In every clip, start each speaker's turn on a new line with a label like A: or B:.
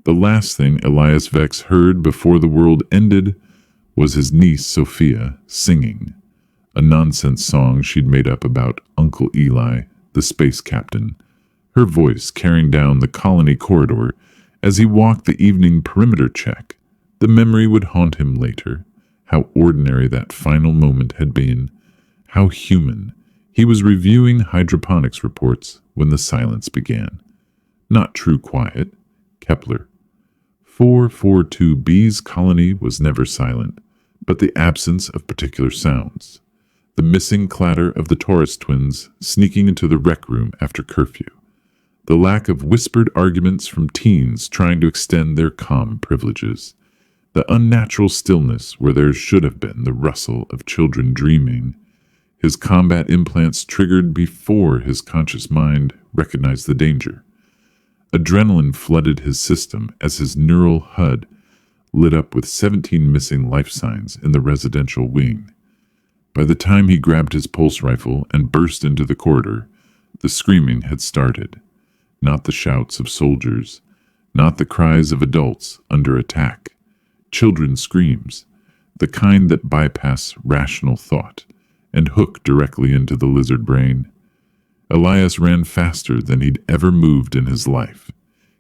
A: The last thing Elias Vex heard before the world ended was his niece Sophia singing, a nonsense song she'd made up about Uncle Eli, the space captain, her voice carrying down the colony corridor as he walked the evening perimeter check. The memory would haunt him later, how ordinary that final moment had been, how human. He was reviewing hydroponics reports when the silence began. Not true quiet. Kepler 442b's colony was never silent, but the absence of particular sounds. The missing clatter of the Taurus twins sneaking into the rec room after curfew. The lack of whispered arguments from teens trying to extend their calm privileges. The unnatural stillness where there should have been the rustle of children dreaming. His combat implants triggered before his conscious mind recognized the danger. Adrenaline flooded his system as his neural HUD lit up with 17 missing life signs in the residential wing. By the time he grabbed his pulse rifle and burst into the corridor, the screaming had started. Not the shouts of soldiers, not the cries of adults under attack. Children's screams, the kind that bypass rational thought and hook directly into the lizard brain. Elias ran faster than he'd ever moved in his life,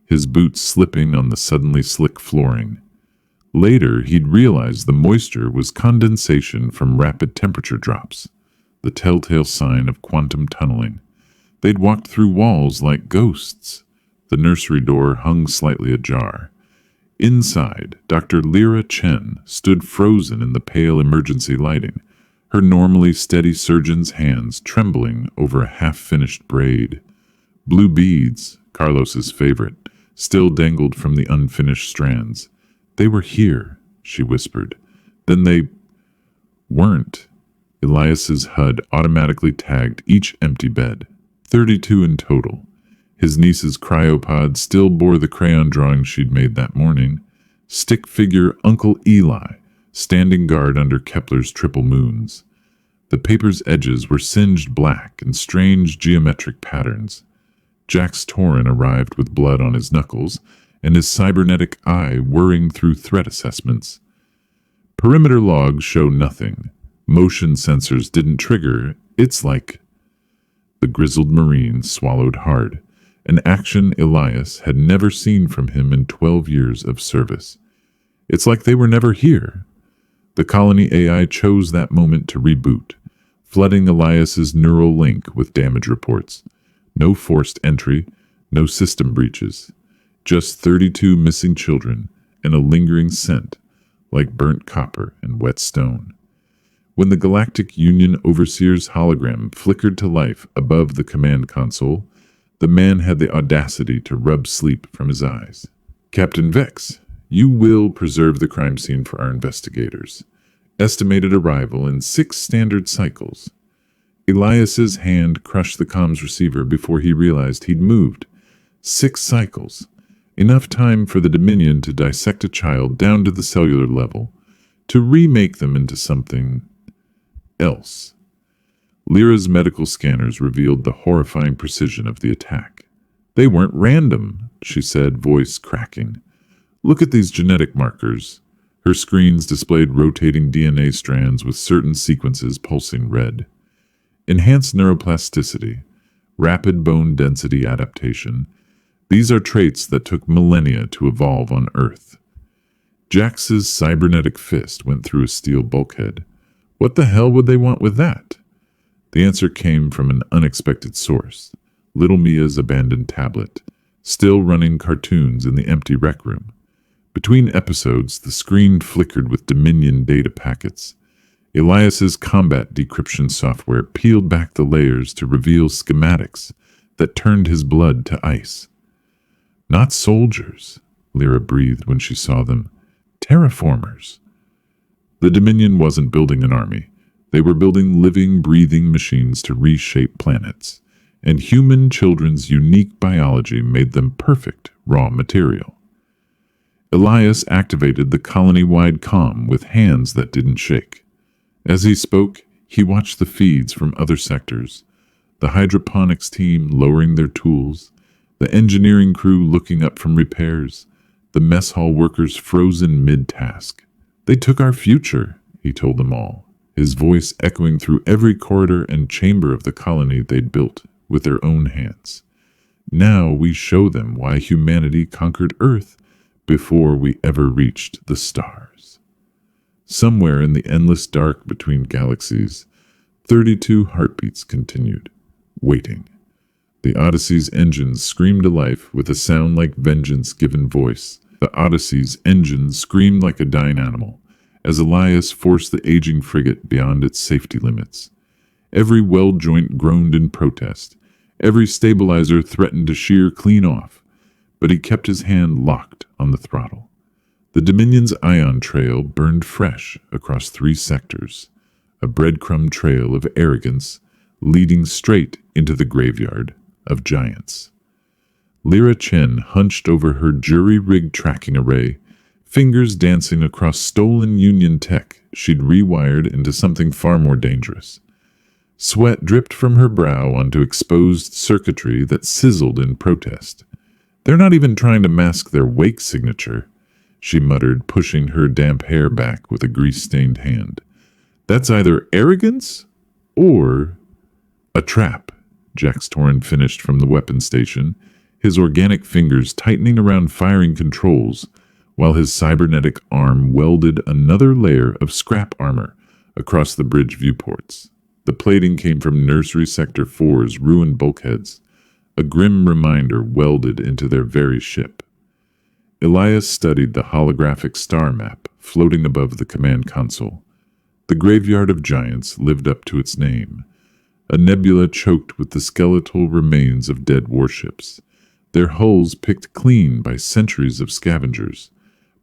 A: his boots slipping on the suddenly slick flooring. Later, he'd realized the moisture was condensation from rapid temperature drops, the telltale sign of quantum tunneling. They'd walked through walls like ghosts. The nursery door hung slightly ajar. Inside, Dr. Lyra Chen stood frozen in the pale emergency lighting, her normally steady surgeon's hands trembling over a half-finished braid. Blue beads, Carlos's favorite, still dangled from the unfinished strands. They were here, she whispered. Then they weren't. Elias's HUD automatically tagged each empty bed. 32 in total. His niece's cryopod still bore the crayon drawing she'd made that morning. Stick figure Uncle Eli, standing guard under Kepler's triple moons. The paper's edges were singed black in strange geometric patterns. Jax Torin arrived with blood on his knuckles and his cybernetic eye whirring through threat assessments. Perimeter logs show nothing. Motion sensors didn't trigger. It's like... The grizzled Marine swallowed hard, an action Elias had never seen from him in 12 years of service. It's like they were never here. The colony AI chose that moment to reboot, flooding Elias's neural link with damage reports. No forced entry, no system breaches. Just 32 missing children and a lingering scent like burnt copper and wet stone. When the Galactic Union Overseer's hologram flickered to life above the command console, the man had the audacity to rub sleep from his eyes. Captain Vex, you will preserve the crime scene for our investigators. Estimated arrival in 6 standard cycles. Elias's hand crushed the comms receiver before he realized he'd moved. 6 cycles. Enough time for the Dominion to dissect a child down to the cellular level, to remake them into something else. Lyra's medical scanners revealed the horrifying precision of the attack. They weren't random, she said, voice cracking. Look at these genetic markers. Her screens displayed rotating DNA strands with certain sequences pulsing red. Enhanced neuroplasticity, rapid bone density adaptation. These are traits that took millennia to evolve on Earth. Jax's cybernetic fist went through a steel bulkhead. What the hell would they want with that? The answer came from an unexpected source. Little Mia's abandoned tablet, still running cartoons in the empty rec room. Between episodes, the screen flickered with Dominion data packets. Elias's combat decryption software peeled back the layers to reveal schematics that turned his blood to ice. Not soldiers, Lyra breathed when she saw them. Terraformers. The Dominion wasn't building an army. They were building living, breathing machines to reshape planets, and human children's unique biology made them perfect raw material. Elias activated the colony-wide comm with hands that didn't shake. As he spoke, he watched the feeds from other sectors, the hydroponics team lowering their tools, the engineering crew looking up from repairs, the mess hall workers frozen mid-task. "They took our future," he told them all, his voice echoing through every corridor and chamber of the colony they'd built with their own hands. "Now we show them why humanity conquered Earth before we ever reached the stars." Somewhere in the endless dark between galaxies, 32 heartbeats continued, waiting. The Odyssey's engines screamed to life with a sound like vengeance given voice. The Odyssey's engines screamed like a dying animal as Elias forced the aging frigate beyond its safety limits. Every weld joint groaned in protest. Every stabilizer threatened to shear clean off, but he kept his hand locked on the throttle. The Dominion's ion trail burned fresh across 3 sectors, a breadcrumb trail of arrogance leading straight into the graveyard of giants. Lyra Chen hunched over her jury-rigged tracking array, fingers dancing across stolen Union tech she'd rewired into something far more dangerous. Sweat dripped from her brow onto exposed circuitry that sizzled in protest. "They're not even trying to mask their wake signature," she muttered, pushing her damp hair back with a grease-stained hand. "That's either arrogance or a trap." Jax Torrin finished from the weapon station, his organic fingers tightening around firing controls, while his cybernetic arm welded another layer of scrap armor across the bridge viewports. The plating came from Nursery Sector 4's ruined bulkheads, a grim reminder welded into their very ship. Elias studied the holographic star map floating above the command console. The graveyard of giants lived up to its name, a nebula choked with the skeletal remains of dead warships, their hulls picked clean by centuries of scavengers.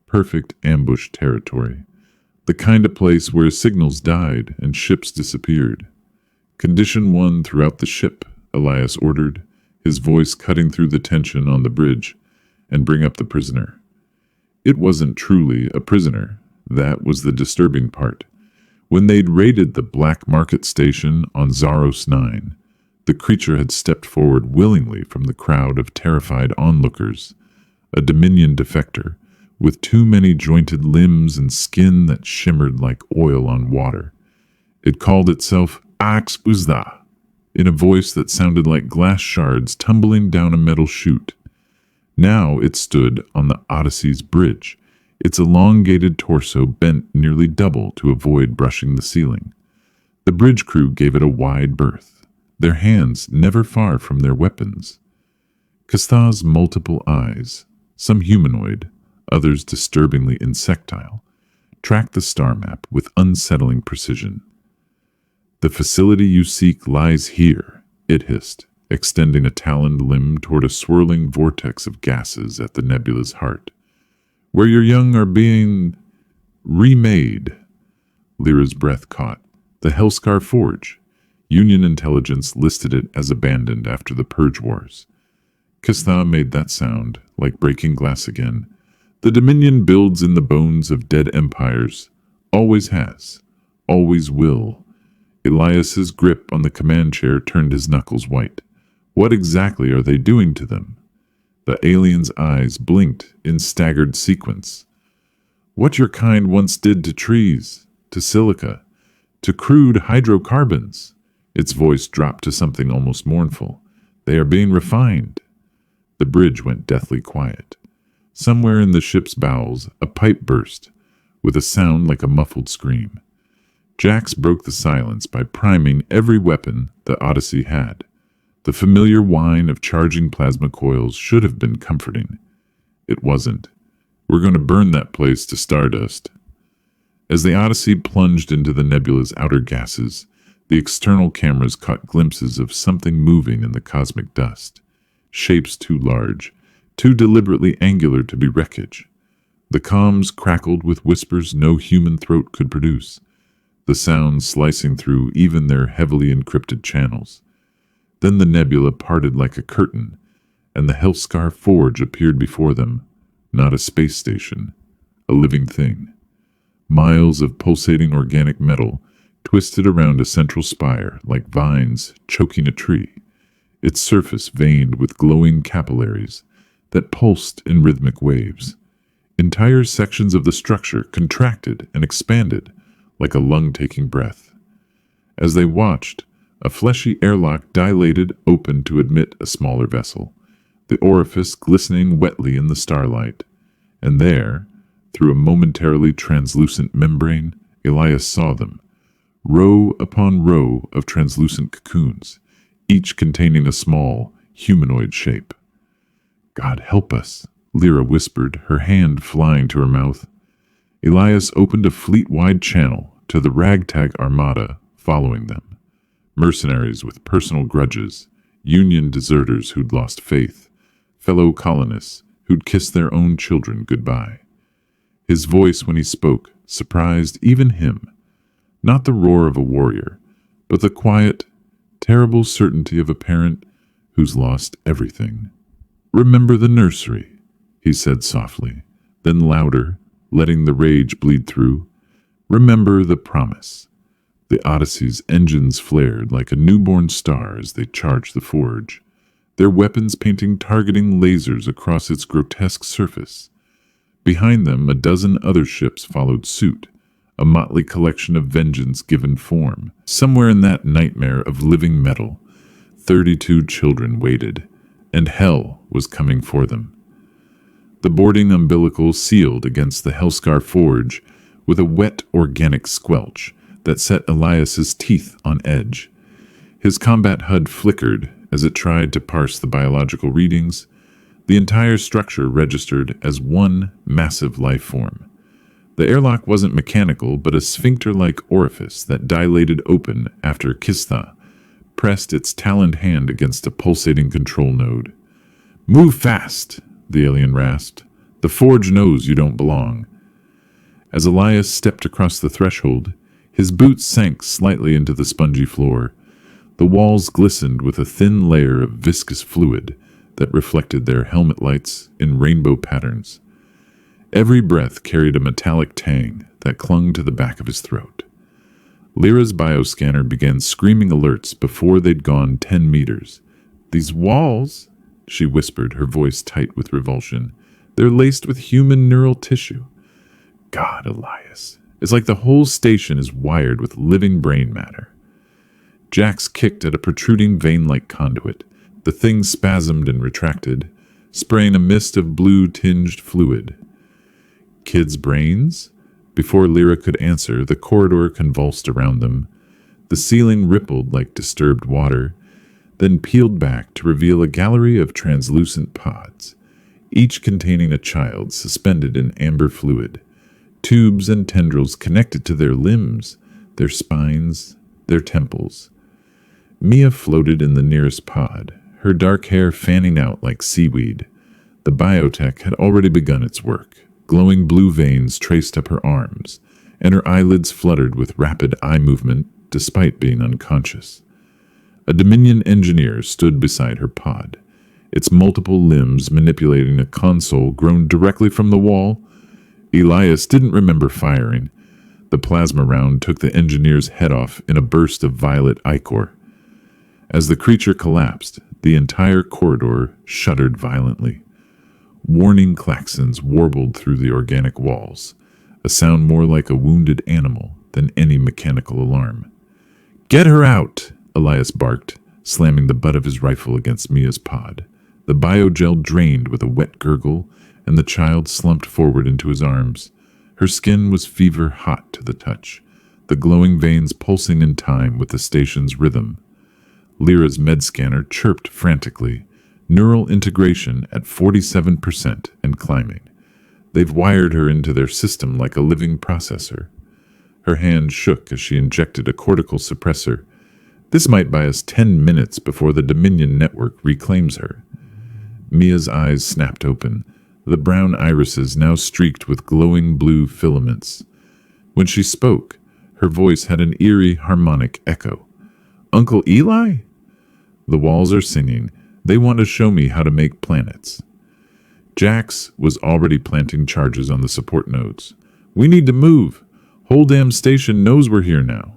A: Perfect ambush territory. The kind of place where signals died and ships disappeared. "Condition 1 throughout the ship," Elias ordered, his voice cutting through the tension on the bridge, "and bring up the prisoner." It wasn't truly a prisoner. That was the disturbing part. When they'd raided the black market station on Zaros 9, the creature had stepped forward willingly from the crowd of terrified onlookers, a Dominion defector, with too many jointed limbs and skin that shimmered like oil on water. It called itself Ax Uzda, in a voice that sounded like glass shards tumbling down a metal chute. Now it stood on the Odyssey's bridge, its elongated torso bent nearly double to avoid brushing the ceiling. The bridge crew gave it a wide berth, their hands never far from their weapons. Kastha's multiple eyes, some humanoid, others disturbingly insectile, tracked the star map with unsettling precision. "The facility you seek lies here," it hissed, extending a taloned limb toward a swirling vortex of gases at the nebula's heart. "Where your young are being remade." Lyra's breath caught. "The Hellscar Forge." Union intelligence listed it as abandoned after the Purge Wars. Kastha made that sound, like breaking glass again. "The Dominion builds in the bones of dead empires. Always has. Always will." Elias's grip on the command chair turned his knuckles white. "What exactly are they doing to them?" The alien's eyes blinked in staggered sequence. "What your kind once did to trees, to silica, to crude hydrocarbons." Its voice dropped to something almost mournful. "They are being refined." The bridge went deathly quiet. Somewhere in the ship's bowels, a pipe burst, with a sound like a muffled scream. Jax broke the silence by priming every weapon the Odyssey had. The familiar whine of charging plasma coils should have been comforting. It wasn't. "We're going to burn that place to stardust." As the Odyssey plunged into the nebula's outer gases, the external cameras caught glimpses of something moving in the cosmic dust. Shapes too large, too deliberately angular to be wreckage. The comms crackled with whispers no human throat could produce, the sound slicing through even their heavily encrypted channels. Then the nebula parted like a curtain, and the Hellscar Forge appeared before them, not a space station, a living thing. Miles of pulsating organic metal twisted around a central spire like vines choking a tree, its surface veined with glowing capillaries that pulsed in rhythmic waves. Entire sections of the structure contracted and expanded like a lung taking breath. As they watched, a fleshy airlock dilated open to admit a smaller vessel, the orifice glistening wetly in the starlight. And there, through a momentarily translucent membrane, Elias saw them, row upon row of translucent cocoons, each containing a small, humanoid shape. "God help us," Lyra whispered, her hand flying to her mouth. Elias opened a fleet-wide channel to the ragtag armada following them. Mercenaries with personal grudges, Union deserters who'd lost faith, fellow colonists who'd kissed their own children goodbye. His voice, when he spoke, surprised even him. Not the roar of a warrior, but the quiet, terrible certainty of a parent who's lost everything. "Remember the nursery," he said softly, then louder, letting the rage bleed through. "Remember the promise." The Odyssey's engines flared like a newborn star as they charged the forge, their weapons painting targeting lasers across its grotesque surface. Behind them, a dozen other ships followed suit, a motley collection of vengeance given form. Somewhere in that nightmare of living metal, 32 children waited, and hell was coming for them. The boarding umbilical sealed against the Hellscar forge with a wet organic squelch that set Elias's teeth on edge. His combat HUD flickered as it tried to parse the biological readings. The entire structure registered as one massive life form. The airlock wasn't mechanical, but a sphincter-like orifice that dilated open after Kistha pressed its taloned hand against a pulsating control node. "Move fast," the alien rasped. "The forge knows you don't belong." As Elias stepped across the threshold, his boots sank slightly into the spongy floor. The walls glistened with a thin layer of viscous fluid that reflected their helmet lights in rainbow patterns. Every breath carried a metallic tang that clung to the back of his throat. Lyra's bioscanner began screaming alerts before they'd gone 10 meters. "These walls," she whispered, her voice tight with revulsion, "they're laced with human neural tissue." God, Elias. It's like the whole station is wired with living brain matter. Jax kicked at a protruding vein-like conduit. The thing spasmed and retracted, spraying a mist of blue-tinged fluid. "Kids' brains?" Before Lyra could answer, the corridor convulsed around them. The ceiling rippled like disturbed water, then peeled back to reveal a gallery of translucent pods, each containing a child suspended in amber fluid. Tubes and tendrils connected to their limbs, their spines, their temples. Mia floated in the nearest pod, her dark hair fanning out like seaweed. The biotech had already begun its work. Glowing blue veins traced up her arms, and her eyelids fluttered with rapid eye movement despite being unconscious. A Dominion engineer stood beside her pod, its multiple limbs manipulating a console grown directly from the wall. Elias didn't remember firing. The plasma round took the engineer's head off in a burst of violet ichor. As the creature collapsed, the entire corridor shuddered violently. Warning klaxons warbled through the organic walls, a sound more like a wounded animal than any mechanical alarm. "Get her out!" Elias barked, slamming the butt of his rifle against Mia's pod. The biogel drained with a wet gurgle, and the child slumped forward into his arms. Her skin was fever hot to the touch, the glowing veins pulsing in time with the station's rhythm. Lyra's med scanner chirped frantically, neural integration at 47% and climbing. They've wired her into their system like a living processor. Her hand shook as she injected a cortical suppressor. This might buy us 10 minutes before the Dominion network reclaims her. Mia's eyes snapped open, the brown irises now streaked with glowing blue filaments. When she spoke, her voice had an eerie harmonic echo. "Uncle Eli?" "The walls are singing. They want to show me how to make planets." Jax was already planting charges on the support nodes. "We need to move. Whole damn station knows we're here now."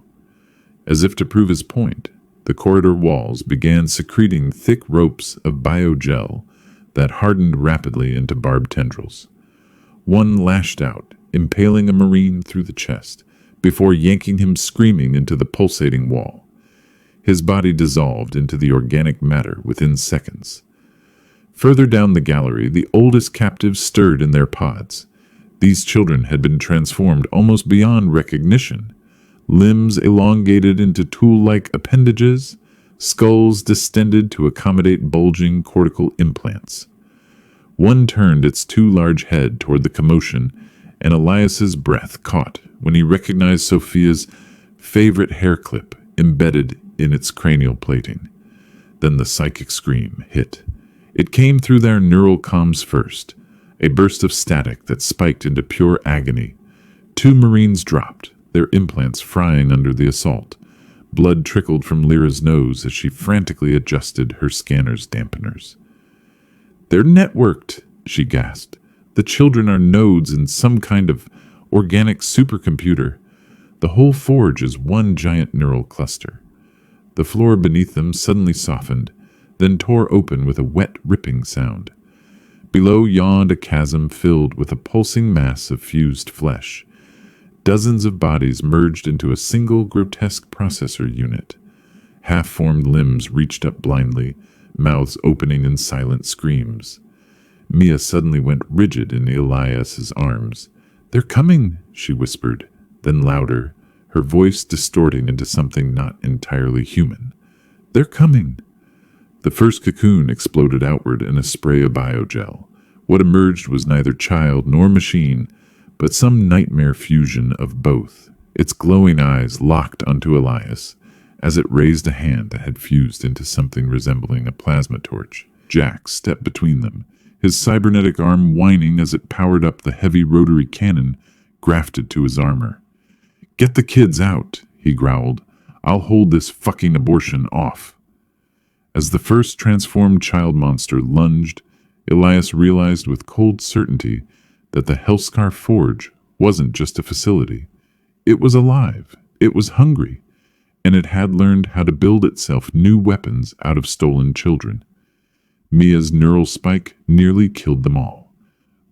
A: As if to prove his point, the corridor walls began secreting thick ropes of biogel that hardened rapidly into barbed tendrils. One lashed out, impaling a Marine through the chest, before yanking him screaming into the pulsating wall. His body dissolved into the organic matter within seconds. Further down the gallery, the oldest captives stirred in their pods. These children had been transformed almost beyond recognition. Limbs elongated into tool-like appendages, skulls distended to accommodate bulging cortical implants. One turned its too large head toward the commotion, and Elias's breath caught when he recognized Sophia's favorite hair clip embedded in its cranial plating. Then the psychic scream hit. It came through their neural comms first, a burst of static that spiked into pure agony. 2 Marines dropped, their implants frying under the assault. Blood trickled from Lyra's nose as she frantically adjusted her scanner's dampeners. "They're networked," she gasped. "The children are nodes in some kind of organic supercomputer. The whole forge is one giant neural cluster." The floor beneath them suddenly softened, then tore open with a wet, ripping sound. Below yawned a chasm filled with a pulsing mass of fused flesh. Dozens of bodies merged into a single grotesque processor unit. Half-formed limbs reached up blindly, mouths opening in silent screams. Mia suddenly went rigid in Elias's arms. "They're coming," she whispered, then louder, her voice distorting into something not entirely human. "They're coming." The first cocoon exploded outward in a spray of biogel. What emerged was neither child nor machine, but some nightmare fusion of both. Its glowing eyes locked onto Elias as it raised a hand that had fused into something resembling a plasma torch. Jack stepped between them, his cybernetic arm whining as it powered up the heavy rotary cannon grafted to his armor. "Get the kids out," he growled. "I'll hold this fucking abortion off." As the first transformed child monster lunged, Elias realized with cold certainty that the Hellscar Forge wasn't just a facility. It was alive, it was hungry, and it had learned how to build itself new weapons out of stolen children. Mia's neural spike nearly killed them all.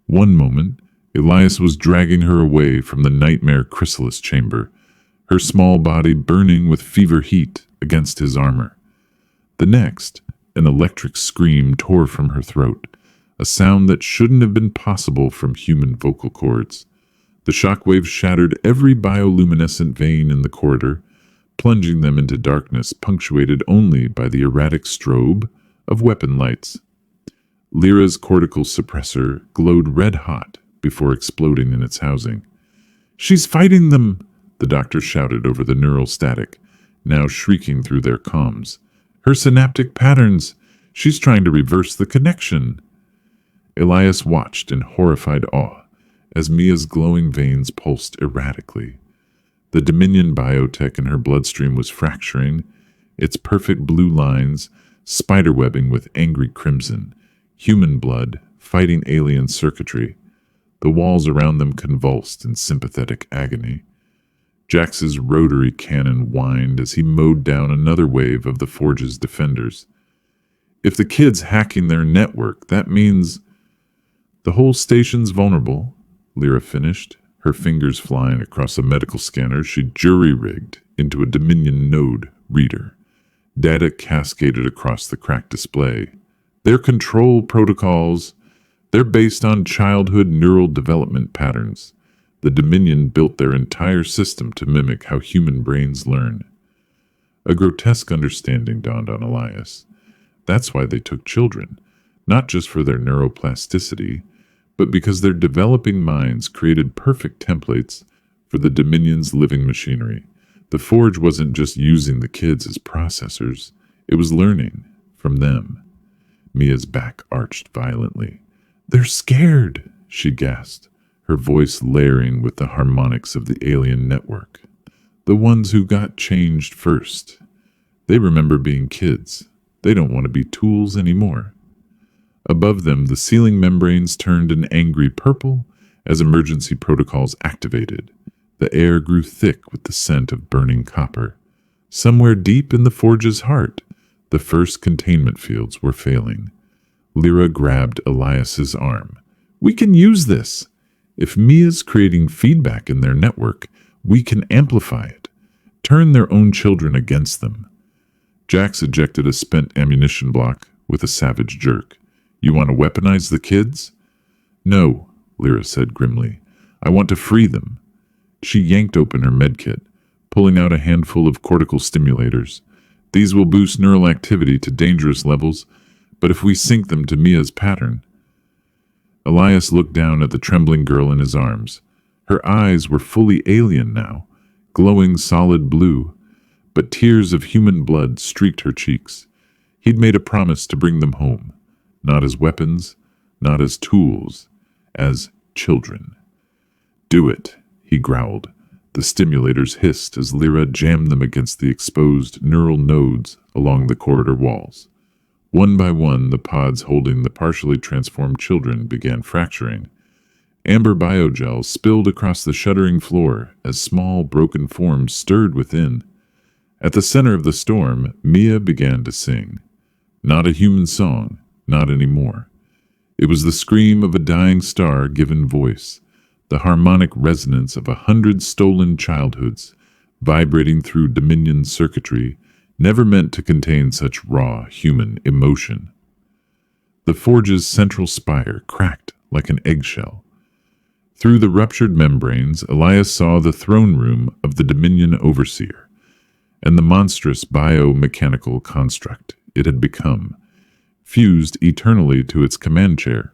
A: One moment, Elias was dragging her away from the nightmare chrysalis chamber, her small body burning with fever heat against his armor. The next, an electric scream tore from her throat, a sound that shouldn't have been possible from human vocal cords. The shockwave shattered every bioluminescent vein in the corridor, plunging them into darkness punctuated only by the erratic strobe of weapon lights. Lyra's cortical suppressor glowed red-hot before exploding in its housing. "She's fighting them!" the doctor shouted over the neural static, now shrieking through their comms. "Her synaptic patterns! She's trying to reverse the connection!" Elias watched in horrified awe as Mia's glowing veins pulsed erratically. The Dominion biotech in her bloodstream was fracturing, its perfect blue lines spiderwebbing with angry crimson, human blood fighting alien circuitry. The walls around them convulsed in sympathetic agony. Jax's rotary cannon whined as he mowed down another wave of the Forge's defenders. "If the kid's hacking their network, that means—" "The whole station's vulnerable," Lyra finished, her fingers flying across a medical scanner she jury-rigged into a Dominion node reader. Data cascaded across the cracked display. "Their control protocols, they're based on childhood neural development patterns. The Dominion built their entire system to mimic how human brains learn." A grotesque understanding dawned on Elias. That's why they took children, not just for their neuroplasticity, but because their developing minds created perfect templates for the Dominion's living machinery. The Forge wasn't just using the kids as processors, it was learning from them. Mia's back arched violently. "They're scared," she gasped, her voice layering with the harmonics of the alien network. "The ones who got changed first. They remember being kids. They don't want to be tools anymore." Above them, the ceiling membranes turned an angry purple as emergency protocols activated. The air grew thick with the scent of burning copper. Somewhere deep in the Forge's heart, the first containment fields were failing. Lyra grabbed Elias's arm. "We can use this!" If Mia's creating feedback in their network, we can amplify it, turn their own children against them. Jax ejected a spent ammunition block with a savage jerk. You want to weaponize the kids? No, Lyra said grimly. I want to free them. She yanked open her medkit, pulling out a handful of cortical stimulators. These will boost neural activity to dangerous levels, but if we sync them to Mia's pattern... Elias looked down at the trembling girl in his arms. Her eyes were fully alien now, glowing solid blue, but tears of human blood streaked her cheeks. He'd made a promise to bring them home, not as weapons, not as tools, as children. Do it, he growled. The stimulators hissed as Lyra jammed them against the exposed neural nodes along the corridor walls. One by one, the pods holding the partially transformed children began fracturing. Amber biogel spilled across the shuddering floor as small, broken forms stirred within. At the center of the storm, Mia began to sing. Not a human song, not anymore. It was the scream of a dying star given voice, the harmonic resonance of 100 stolen childhoods, vibrating through Dominion circuitry, never meant to contain such raw human emotion. The forge's central spire cracked like an eggshell. Through the ruptured membranes, Elias saw the throne room of the Dominion Overseer, and the monstrous biomechanical construct it had become, fused eternally to its command chair.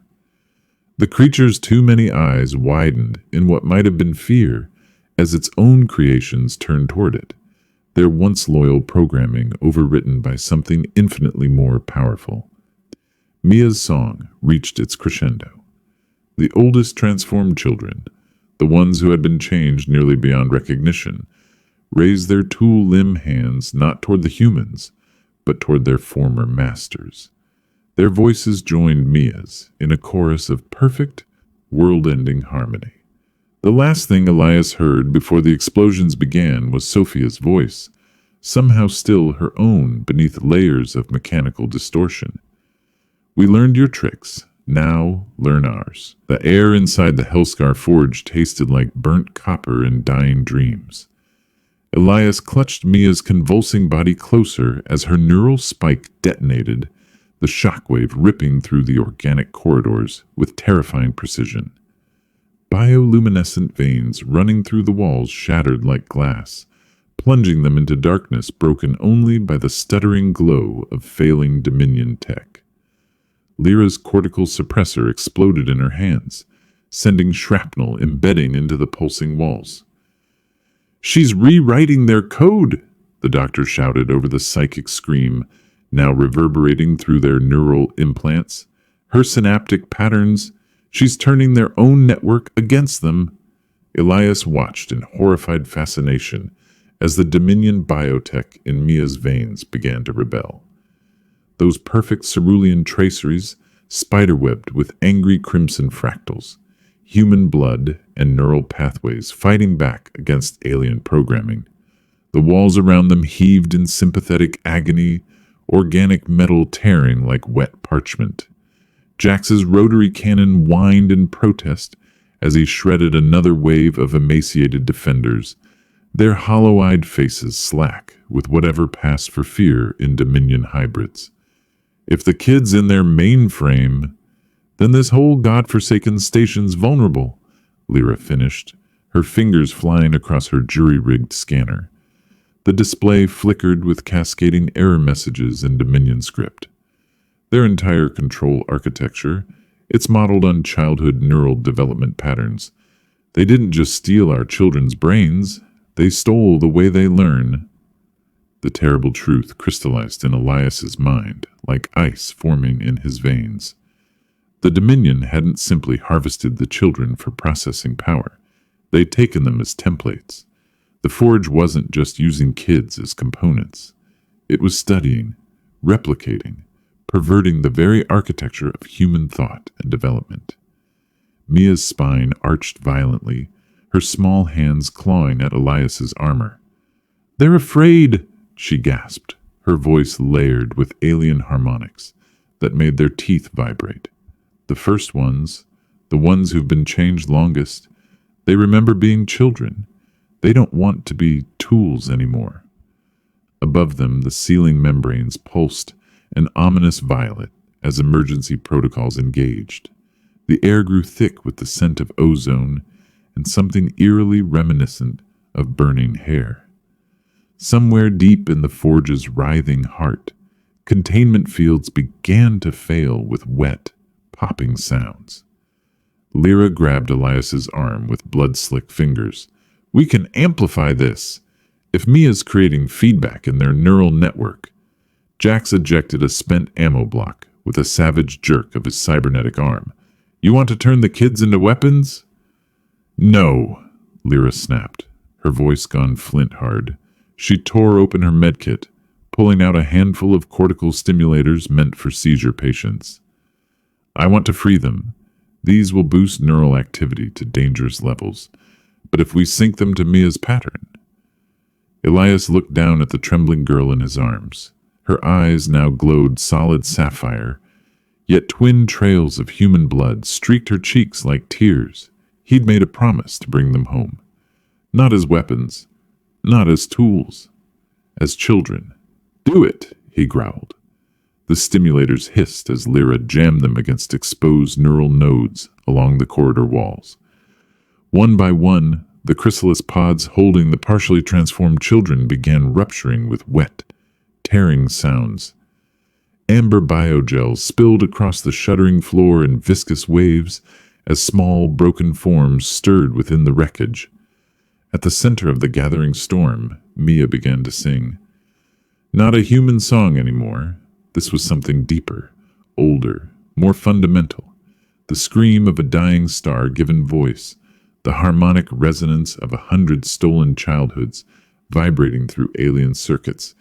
A: The creature's too many eyes widened in what might have been fear as its own creations turned toward it, their once loyal programming overwritten by something infinitely more powerful. Mia's song reached its crescendo. The oldest transformed children, the ones who had been changed nearly beyond recognition, raised their tool-limb hands not toward the humans, but toward their former masters. Their voices joined Mia's in a chorus of perfect, world-ending harmony. The last thing Elias heard before the explosions began was Sophia's voice, somehow still her own beneath layers of mechanical distortion. We learned your tricks. Now learn ours. The air inside the Hellscar forge tasted like burnt copper and dying dreams. Elias clutched Mia's convulsing body closer as her neural spike detonated, the shockwave ripping through the organic corridors with terrifying precision. Bioluminescent veins running through the walls shattered like glass, plunging them into darkness broken only by the stuttering glow of failing Dominion tech. Lyra's cortical suppressor exploded in her hands, sending shrapnel embedding into the pulsing walls. "She's rewriting their code," the doctor shouted over the psychic scream, now reverberating through their neural implants. Her synaptic patterns, she's turning their own network against them. Elias watched in horrified fascination as the Dominion biotech in Mia's veins began to rebel. Those perfect cerulean traceries, spiderwebbed with angry crimson fractals, human blood and neural pathways fighting back against alien programming. The walls around them heaved in sympathetic agony, organic metal tearing like wet parchment. Jax's rotary cannon whined in protest as he shredded another wave of emaciated defenders, their hollow-eyed faces slack with whatever passed for fear in Dominion hybrids. If the kid's in their mainframe, then this whole godforsaken station's vulnerable, Lyra finished, her fingers flying across her jury-rigged scanner. The display flickered with cascading error messages in Dominion script. Their entire control architecture, it's modeled on childhood neural development patterns. They didn't just steal our children's brains, they stole the way they learn. The terrible truth crystallized in Elias's mind, like ice forming in his veins. The Dominion hadn't simply harvested the children for processing power. They'd taken them as templates. The Forge wasn't just using kids as components. It was studying, replicating, perverting the very architecture of human thought and development. Mia's spine arched violently, her small hands clawing at Elias's armor. "They're afraid," she gasped, her voice layered with alien harmonics that made their teeth vibrate. The first ones, The ones who've been changed longest, they remember being children. They don't want to be tools anymore. Above them, the ceiling membranes pulsed an ominous violet as emergency protocols engaged. The air grew thick with the scent of ozone and something eerily reminiscent of burning hair. Somewhere deep in the forge's writhing heart, containment fields began to fail with wet, popping sounds. Lyra grabbed Elias's arm with blood-slick fingers. "We can amplify this. If Mia's creating feedback in their neural network." Jax ejected a spent ammo block with a savage jerk of his cybernetic arm. "You want to turn the kids into weapons?" "No," Lyra snapped, her voice gone flint-hard. She tore open her medkit, pulling out a handful of cortical stimulators meant for seizure patients. "I want to free them. These will boost neural activity to dangerous levels, but if we sync them to Mia's pattern..." Elias looked down at the trembling girl in his arms. Her eyes now glowed solid sapphire, yet twin trails of human blood streaked her cheeks like tears. He'd made a promise to bring them home. Not as weapons, not as tools, as children. "Do it," he growled. The stimulators hissed as Lyra jammed them against exposed neural nodes along the corridor walls. One by one, the chrysalis pods holding the partially transformed children began rupturing with wet, tearing sounds. Amber biogels spilled across the shuddering floor in viscous waves as small, broken forms stirred within the wreckage. At the center of the gathering storm, Mia began to sing. Not a human song anymore. This was something deeper, older, more fundamental. The scream of a dying star given voice, the harmonic resonance of 100 stolen childhoods vibrating through alien circuits,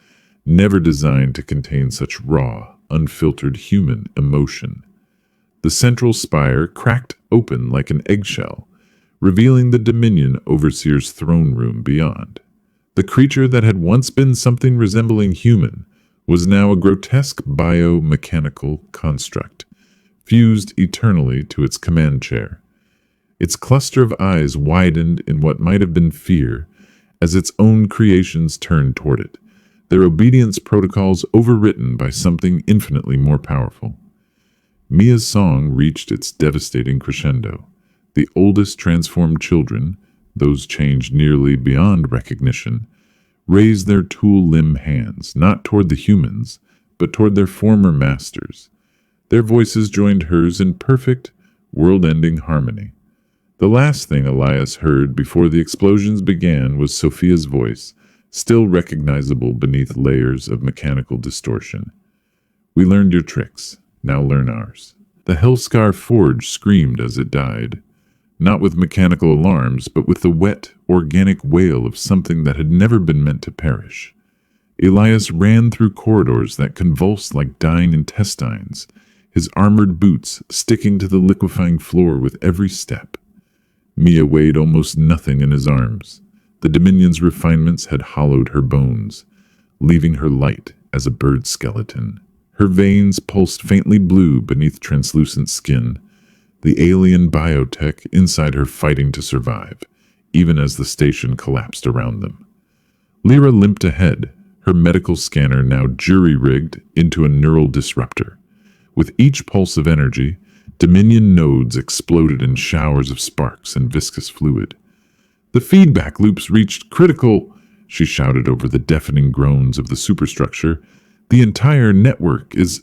A: never designed to contain such raw, unfiltered human emotion. The central spire cracked open like an eggshell, revealing the Dominion Overseer's throne room beyond. The creature that had once been something resembling human was now a grotesque biomechanical construct, fused eternally to its command chair. Its cluster of eyes widened in what might have been fear as its own creations turned toward it, their obedience protocols overwritten by something infinitely more powerful. Mia's song reached its devastating crescendo. The oldest transformed children, those changed nearly beyond recognition, raised their tool-limb hands, not toward the humans, but toward their former masters. Their voices joined hers in perfect, world-ending harmony. The last thing Elias heard before the explosions began was Sophia's voice, still recognizable beneath layers of mechanical distortion. "We learned your tricks. Now learn ours." The Hellscar Forge screamed as it died, not with mechanical alarms, but with the wet, organic wail of something that had never been meant to perish. Elias ran through corridors that convulsed like dying intestines, his armored boots sticking to the liquefying floor with every step. Mia weighed almost nothing in his arms. The Dominion's refinements had hollowed her bones, leaving her light as a bird skeleton. Her veins pulsed faintly blue beneath translucent skin, the alien biotech inside her fighting to survive, even as the station collapsed around them. Lyra limped ahead, her medical scanner now jury-rigged into a neural disruptor. With each pulse of energy, Dominion nodes exploded in showers of sparks and viscous fluid. "The feedback loops reached critical," she shouted over the deafening groans of the superstructure. "The entire network is..."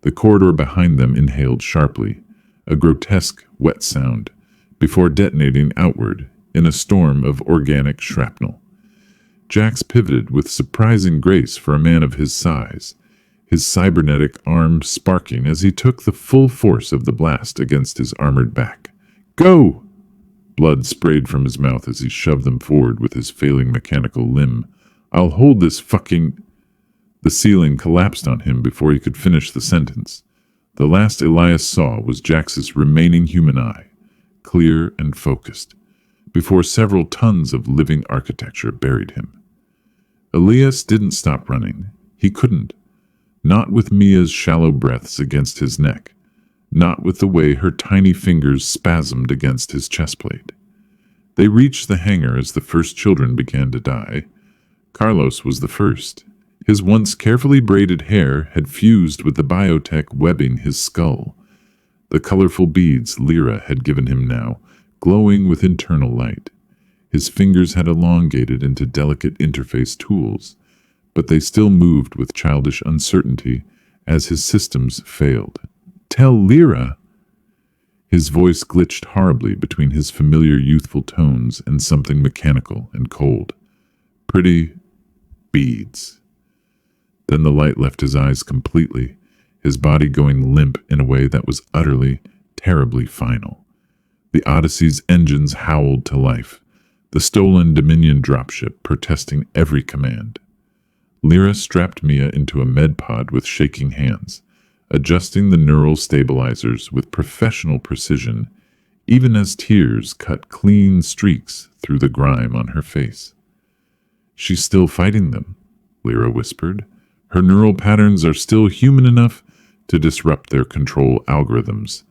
A: The corridor behind them inhaled sharply, a grotesque, wet sound, before detonating outward in a storm of organic shrapnel. Jax pivoted with surprising grace for a man of his size, his cybernetic arm sparking as he took the full force of the blast against his armored back. "Go!" Blood sprayed from his mouth as he shoved them forward with his failing mechanical limb. "I'll hold this fucking..." The ceiling collapsed on him before he could finish the sentence. The last Elias saw was Jax's remaining human eye, clear and focused, before several tons of living architecture buried him. Elias didn't stop running. He couldn't. Not with Mia's shallow breaths against his neck. not with the way her tiny fingers spasmed against his chestplate. They reached the hangar as the first children began to die. Carlos was the first. His once carefully braided hair had fused with the biotech webbing his skull. The colorful beads Lyra had given him now, glowing with internal light. His fingers had elongated into delicate interface tools, but they still moved with childish uncertainty as his systems failed. "Tell Lyra!" His voice glitched horribly between his familiar youthful tones and something mechanical and cold. "Pretty beads." Then the light left his eyes completely, his body going limp in a way that was utterly, terribly final. The Odyssey's engines howled to life, the stolen Dominion dropship protesting every command. Lyra strapped Mia into a med pod with shaking hands, adjusting the neural stabilizers with professional precision, even as tears cut clean streaks through the grime on her face. "She's still fighting them," Lyra whispered. "Her neural patterns are still human enough to disrupt their control algorithms.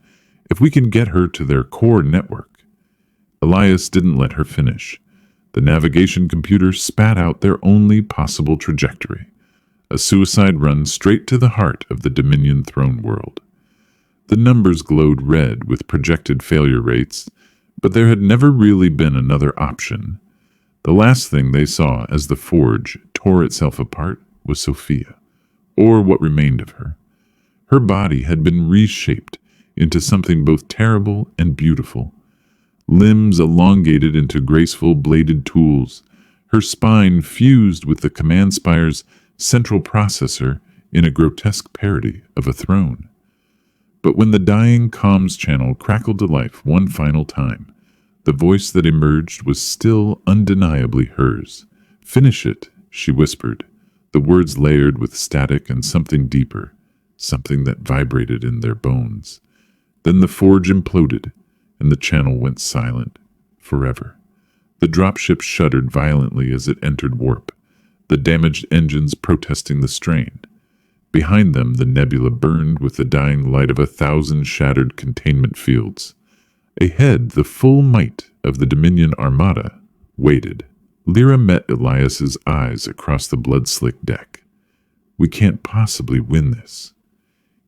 A: If we can get her to their core network." Elias didn't let her finish. The navigation computer spat out their only possible trajectory, a suicide run straight to the heart of the Dominion throne world. The numbers glowed red with projected failure rates, but there had never really been another option. The last thing they saw as the forge tore itself apart was Sophia, or what remained of her. Her body had been reshaped into something both terrible and beautiful. Limbs elongated into graceful bladed tools, her spine fused with the command spire's central processor in a grotesque parody of a throne. But when the dying comms channel crackled to life one final time, the voice that emerged was still undeniably hers. "Finish it," she whispered, the words layered with static and something deeper, something that vibrated in their bones. Then the forge imploded, and the channel went silent, forever. The dropship shuddered violently as it entered warp, the damaged engines protesting the strain. Behind them, the nebula burned with the dying light of 1,000 shattered containment fields. Ahead, the full might of the Dominion Armada waited. Lyra met Elias's eyes across the blood-slicked deck. "We can't possibly win this."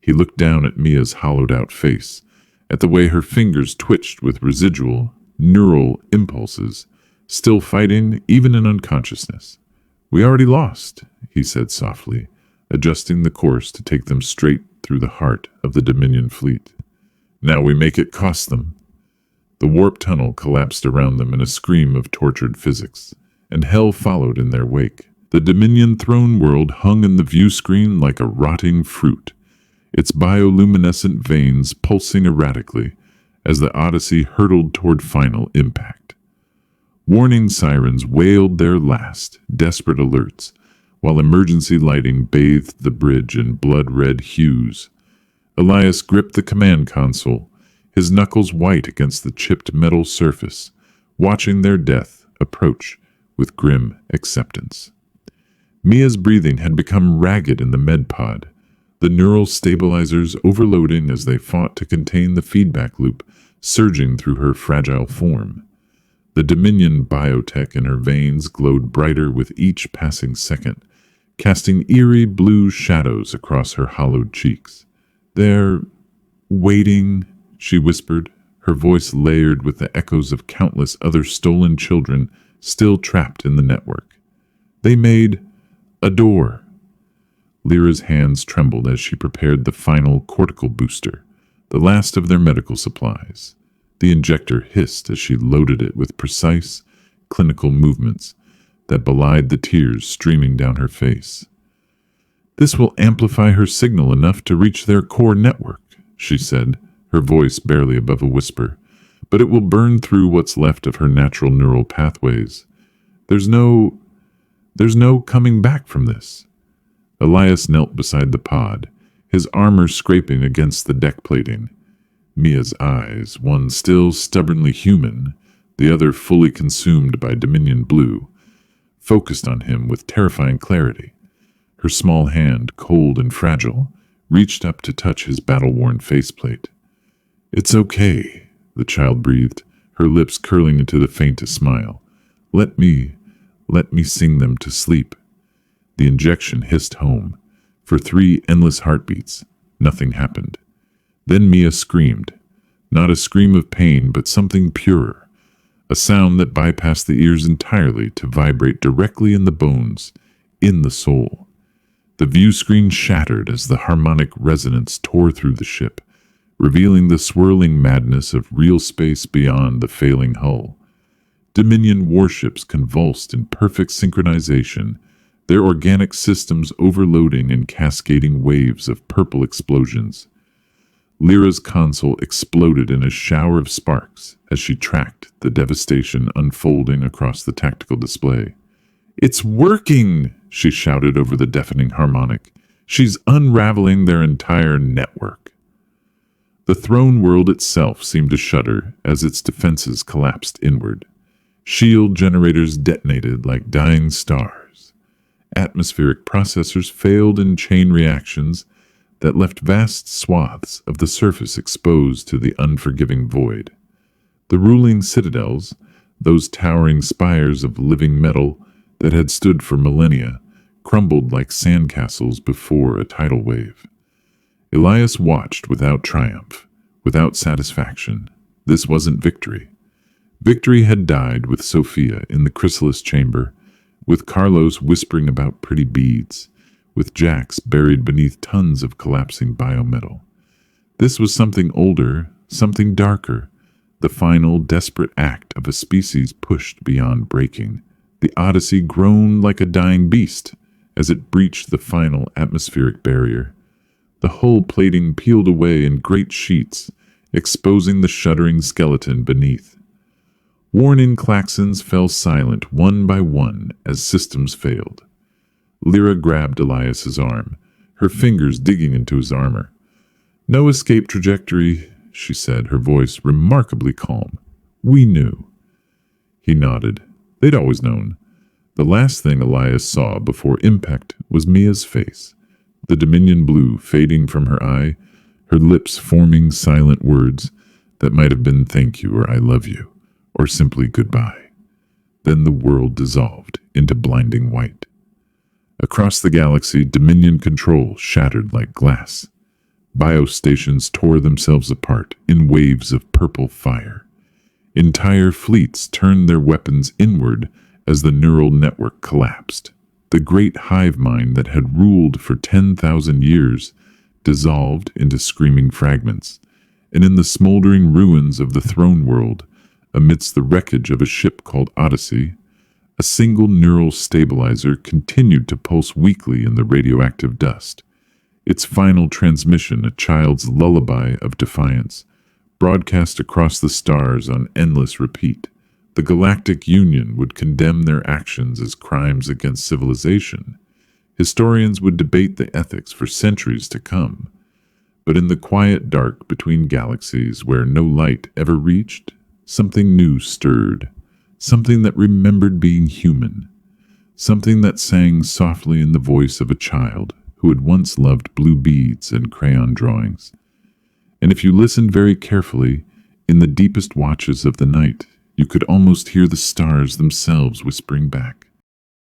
A: He looked down at Mia's hollowed-out face, at the way her fingers twitched with residual, neural impulses, still fighting even in unconsciousness. "We already lost," he said softly, adjusting the course to take them straight through the heart of the Dominion fleet. "Now we make it cost them." The warp tunnel collapsed around them in a scream of tortured physics, and hell followed in their wake. The Dominion throne world hung in the view screen like a rotting fruit, its bioluminescent veins pulsing erratically as the Odyssey hurtled toward final impact. Warning sirens wailed their last, desperate alerts, while emergency lighting bathed the bridge in blood-red hues. Elias gripped the command console, his knuckles white against the chipped metal surface, watching their death approach with grim acceptance. Mia's breathing had become ragged in the med pod, the neural stabilizers overloading as they fought to contain the feedback loop surging through her fragile form. The Dominion biotech in her veins glowed brighter with each passing second, casting eerie blue shadows across her hollowed cheeks. "They're waiting," she whispered, her voice layered with the echoes of countless other stolen children still trapped in the network. "They made a door." Lyra's hands trembled as she prepared the final cortical booster, the last of their medical supplies. The injector hissed as she loaded it with precise, clinical movements that belied the tears streaming down her face. "This will amplify her signal enough to reach their core network," she said, her voice barely above a whisper, "but it will burn through what's left of her natural neural pathways. There's no coming back from this." Elias knelt beside the pod, his armor scraping against the deck plating. Mia's eyes, one still stubbornly human, the other fully consumed by Dominion blue, focused on him with terrifying clarity. Her small hand, cold and fragile, reached up to touch his battle-worn faceplate. It's okay, the child breathed, her lips curling into the faintest smile. Let me sing them to sleep. The injection hissed home. For 3 endless heartbeats, nothing happened. Then Mia screamed. Not a scream of pain, but something purer. A sound that bypassed the ears entirely to vibrate directly in the bones, in the soul. The view screen shattered as the harmonic resonance tore through the ship, revealing the swirling madness of real space beyond the failing hull. Dominion warships convulsed in perfect synchronization, their organic systems overloading in cascading waves of purple explosions. Lyra's console exploded in a shower of sparks as she tracked the devastation unfolding across the tactical display. "It's working!" she shouted over the deafening harmonic. "She's unraveling their entire network." The throne world itself seemed to shudder as its defenses collapsed inward. Shield generators detonated like dying stars. Atmospheric processors failed in chain reactions that left vast swaths of the surface exposed to the unforgiving void. The ruling citadels, those towering spires of living metal that had stood for millennia, crumbled like sandcastles before a tidal wave. Elias watched without triumph, without satisfaction. This wasn't victory. Victory had died with Sophia in the chrysalis chamber, with Carlos whispering about pretty beads, with Jax buried beneath tons of collapsing biometal. This was something older, something darker, the final desperate act of a species pushed beyond breaking. The Odyssey groaned like a dying beast as it breached the final atmospheric barrier. The hull plating peeled away in great sheets, exposing the shuddering skeleton beneath. Warning klaxons fell silent one by one as systems failed. Lyra grabbed Elias's arm, her fingers digging into his armor. "No escape trajectory," she said, her voice remarkably calm. "We knew." He nodded. They'd always known. The last thing Elias saw before impact was Mia's face, the Dominion blue fading from her eye, her lips forming silent words that might have been thank you or I love you, or simply goodbye. Then the world dissolved into blinding white. Across the galaxy, Dominion control shattered like glass. Biostations tore themselves apart in waves of purple fire. Entire fleets turned their weapons inward as the neural network collapsed. The great hive mind that had ruled for 10,000 years dissolved into screaming fragments, and in the smoldering ruins of the throne world, amidst the wreckage of a ship called Odyssey, a single neural stabilizer continued to pulse weakly in the radioactive dust, its final transmission a child's lullaby of defiance, broadcast across the stars on endless repeat. The Galactic Union would condemn their actions as crimes against civilization. Historians would debate the ethics for centuries to come. But in the quiet dark between galaxies where no light ever reached, something new stirred, something that remembered being human, something that sang softly in the voice of a child who had once loved blue beads and crayon drawings. And if you listened very carefully, in the deepest watches of the night, you could almost hear the stars themselves whispering back,